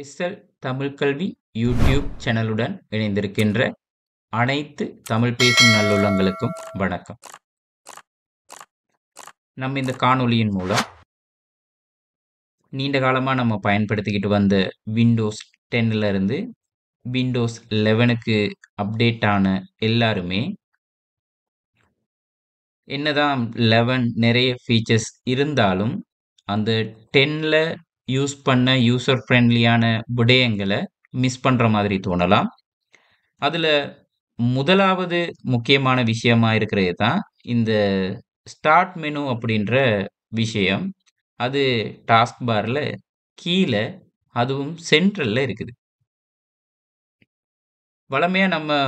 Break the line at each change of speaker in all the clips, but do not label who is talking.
SL Tamil கல்வி YouTube சேனலுடன் இணைந்திருக்கின்ற அனைத்து தமிழ் பேசும் நல்லுள்ளங்களுக்கும் வணக்கம். நம்ம இந்த காணொளியின் மூலம் நீண்ட காலமா நம்ம பயன்படுத்திக்கிட்டு வந்த விண்டோஸ் 10ல இருந்து விண்டோஸ் 11க்கு அப்டேட் ஆன எல்லாருமே என்னதான் 11 நிறைய ஃபீச்சர்ஸ் இருந்தாலும் அந்த 10ல யூஸ் பண்ண யூசர் ஃப்ரெண்ட்லியான விடயங்களை மிஸ் பண்ற மாதிரி தோணலாம். அதுல முதலாவது முக்கியமான விஷயமா இருக்கிறது தான் இந்த ஸ்டார்ட் மெனு அப்படின்ற விஷயம். அது டாஸ்க் பார்ல கீழே அதுவும் சென்ட்ரல்ல இருக்குது. வழமையா நம்ம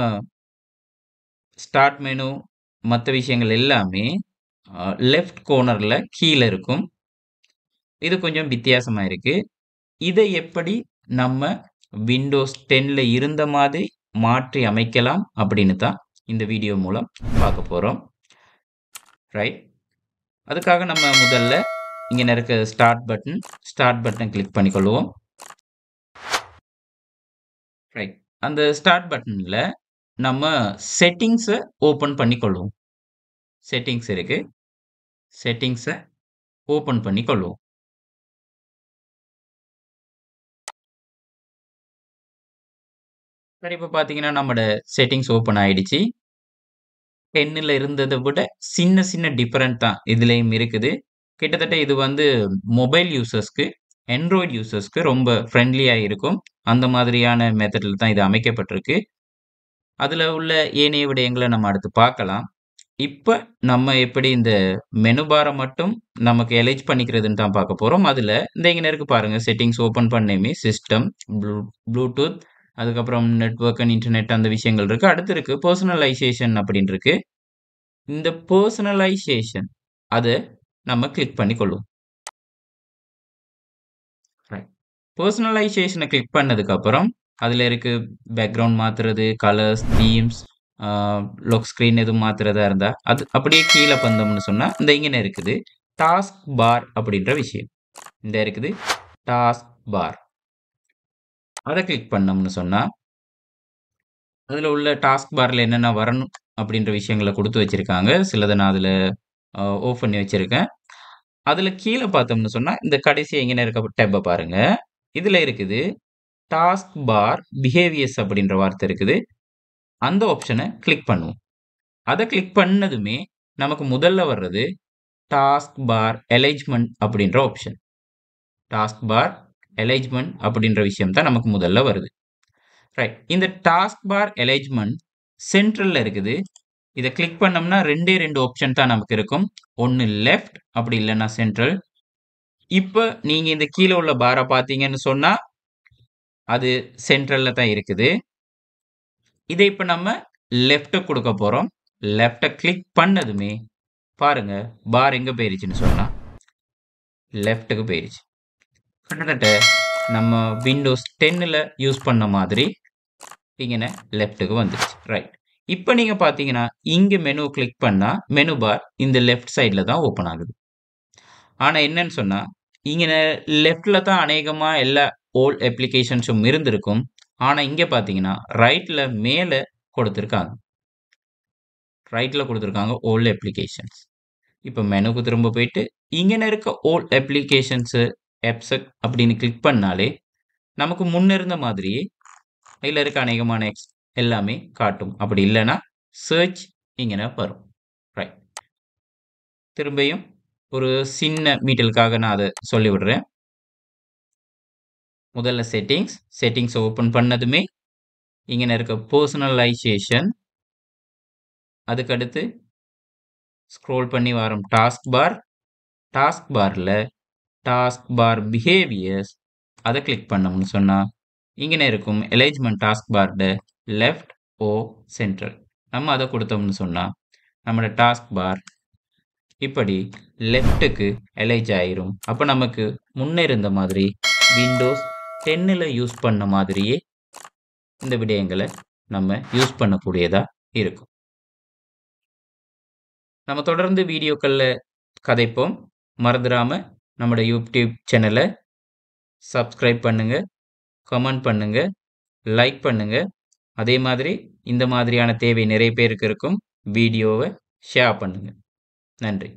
ஸ்டார்ட் மெனு மற்ற விஷயங்கள் எல்லாமே லெஃப்ட் கோர்னர்ல கீழே இருக்கும். இது கொஞ்சம் வித்தியாசமா இருக்கு. இதை எப்படி நம்ம விண்டோஸ் 10ல இருந்த மாதிரி மாற்றி அமைக்கலாம் அப்படின்னு தான் இந்த வீடியோ மூலம் பார்க்க போறோம். ரைட், அதுக்காக நம்ம முதல்ல இங்க இருக்க ஸ்டார்ட் பட்டன் கிளிக் பண்ணிக்கொள்வோம். ரைட், அந்த ஸ்டார்ட் பட்டன்ல நம்ம செட்டிங்ஸை ஓபன் பண்ணிக்கொள்வோம். செட்டிங்ஸ் இருக்கு, செட்டிங்ஸை ஓபன் பண்ணிக்கொள்வோம். சரி, இப்போ பார்த்தீங்கன்னா நம்மளோட செட்டிங்ஸ் ஓப்பன் ஆயிடுச்சு. 10ல இருந்ததை விட சின்ன சின்ன டிஃபரெண்ட் தான் இதுலேயும் இருக்குது. கிட்டத்தட்ட இது வந்து மொபைல் யூசர்ஸ்க்கு, ஆண்ட்ராய்டு யூசர்ஸ்க்கு ரொம்ப ஃப்ரெண்ட்லியாக இருக்கும். அந்த மாதிரியான மெத்தடில் தான் இது அமைக்கப்பட்டிருக்கு. அதில் உள்ள ஏனைய விடயங்களை நம்ம அடுத்து பார்க்கலாம். இப்போ நம்ம எப்படி இந்த மெனு பாரை மட்டும் நமக்கு எலைஜ் பண்ணிக்கிறதுன்னு தான் பார்க்க போகிறோம். அதில் இந்த இங்கே இருக்கு பாருங்க, செட்டிங்ஸ் ஓப்பன் பண்ணேமே சிஸ்டம், ப்ளூடூத், அதுக்கப்புறம் நெட்வொர்க் அண்ட் இன்டர்நெட் அந்த விஷயங்கள் இருக்கு. அடுத்து இருக்கு பர்சனலைசேஷன் அப்படின்னு இருக்கு. இந்த பர்சனலைசேஷன் அதை நம்ம கிளிக் பண்ணிக்கொள்வோம். பர்சனலைசேஷனை கிளிக் பண்ணதுக்கு அப்புறம் அதுல இருக்கு பேக்ரவுண்ட் மாத்துறது, கலர்ஸ், தீம்ஸ், லொக் ஸ்கிரீன் எதுவும் மாத்துறதா இருந்தா அது அப்படியே கீழே வந்தோம்னு சொன்னா இந்த இங்கே இருக்குது டாஸ்க் பார் அப்படின்ற விஷயம். இந்த இருக்குது டாஸ்க் பார். அதை கிளிக் பண்ணோம்னு சொன்னா அதுல உள்ள டாஸ்க் பார்ல என்னென்ன வரணும் அப்படின்ற விஷயங்களை கொடுத்து வச்சிருக்காங்க. சிலதை நான் அதுல ஓஃப் பண்ணி வச்சிருக்கேன். அதுல கீழே பார்த்தோம்னு சொன்னா இந்த கடைசி எங்கே இருக்க டேப்பை பாருங்க. இதுல இருக்குது டாஸ்க் பார் பிஹேவியர்ஸ் அப்படின்ற வார்த்தை இருக்குது. அந்த ஆப்ஷனை கிளிக் பண்ணுவோம். அதை கிளிக் பண்ணதுமே நமக்கு முதல்ல வர்றது டாஸ்க் பார் அலைன்மென்ட் அப்படின்ற ஆப்ஷன். டாஸ்க் பார் அலைன்மென்ட் அப்படின்ற விஷயம் தான் நமக்கு முதல்ல வருது. ரைட், இந்த டாஸ்க் பார் அலைன்மென்ட் சென்ட்ரல்ல இருக்குது. இதை கிளிக் பண்ணோம்னா ரெண்டு ஆப்ஷன் தான் நமக்கு இருக்கும். ஒன்னு லெஃப்ட், அப்படி இல்லைன்னா சென்ட்ரல். இப்போ நீங்க இந்த கீழே உள்ள பாரை பார்த்தீங்கன்னு சொன்னா அது சென்ட்ரல்ல தான் இருக்குது. இதை இப்ப நம்ம லெஃப்ட் கொடுக்க போறோம். லெஃப்ட கிளிக் பண்ணதுமே பாருங்க பார் எங்க போயிருச்சுன்னு சொன்னா லெஃப்ட்டுக்கு போயிருச்சு. கிட்டத்தட்ட நம்ம விண்டோஸ் 10ல யூஸ் பண்ண மாதிரி இங்கே லெஃப்ட்டுக்கு வந்துருச்சு. ரைட், இப்போ நீங்க பாத்தீங்கன்னா இங்க மெனு கிளிக் பண்ணா மெனு பார் இந்த லெஃப்ட் சைட்ல தான் ஓபன் ஆகுது. ஆனா என்னன்னு சொன்னா இங்க லெஃப்ட்ல தான் அநேகமா எல்லா ஓல்ட் அப்ளிகேஷன்ஸும் இருந்திருக்கும். ஆனா இங்க பாத்தீங்கன்னா ரைட்ல மேல கொடுத்திருக்காங்க. ரைட்ல கொடுத்திருக்காங்க ஓல்ட் அப்ளிகேஷன்ஸ். இப்போ மெனுக்கு திரும்ப போயிட்டு இங்க இருக்க ஓல்ட் அப்ளிகேஷன்ஸ் எப்செக் அப்படின்னு கிளிக் பண்ணாலே நமக்கு முன்ன இருந்த மாதிரியே இதுல இருக்க அநேகமான எல்லாமே காட்டும். அப்படி இல்லைன்னா சர்ச் இங்கே வரும். ரைட், திரும்பியும் ஒரு சின்ன மீட்டலுக்காக நான் அதை சொல்லி விடுறேன். முதல்ல செட்டிங்ஸ் ஓபன் பண்ணதுமே இங்கே இருக்க பர்சனலைசேஷன், அதுக்கடுத்து ஸ்க்ரோல் பண்ணி வரும் டாஸ்க் பார்ல டாஸ்க் பார் பிஹேவியர்ஸ் அதை கிளிக் பண்ணோம்னு சொன்னா இங்கே இருக்கும் அலைன்மென்ட் டாஸ்க் பார்ல லெஃப்ட் ஓ சென்ட்ரல். நம்ம அதை கொடுத்தோம்னு சொன்னா நம்மளோட டாஸ்க் பார் இப்படி லெஃப்ட்டுக்கு அலைன் ஆயிரும். அப்போ நமக்கு முன்னே இருந்த மாதிரி விண்டோஸ் 10ல யூஸ் பண்ண மாதிரியே இந்த விடயங்களை நம்ம யூஸ் பண்ணக்கூடியதா இருக்கும். நம்ம தொடர்ந்து வீடியோக்கள்ல கதைப்போம். மறந்துடாம நம்மளோட யூடியூப் சேனலை சப்ஸ்கிரைப் பண்ணுங்க, கமெண்ட் பண்ணுங்க, லைக் பண்ணுங்க. அதே மாதிரி இந்த மாதிரியான தேவை நிறைய பேருக்கு இருக்கும். வீடியோவ ஷேர் பண்ணுங்க. நன்றி.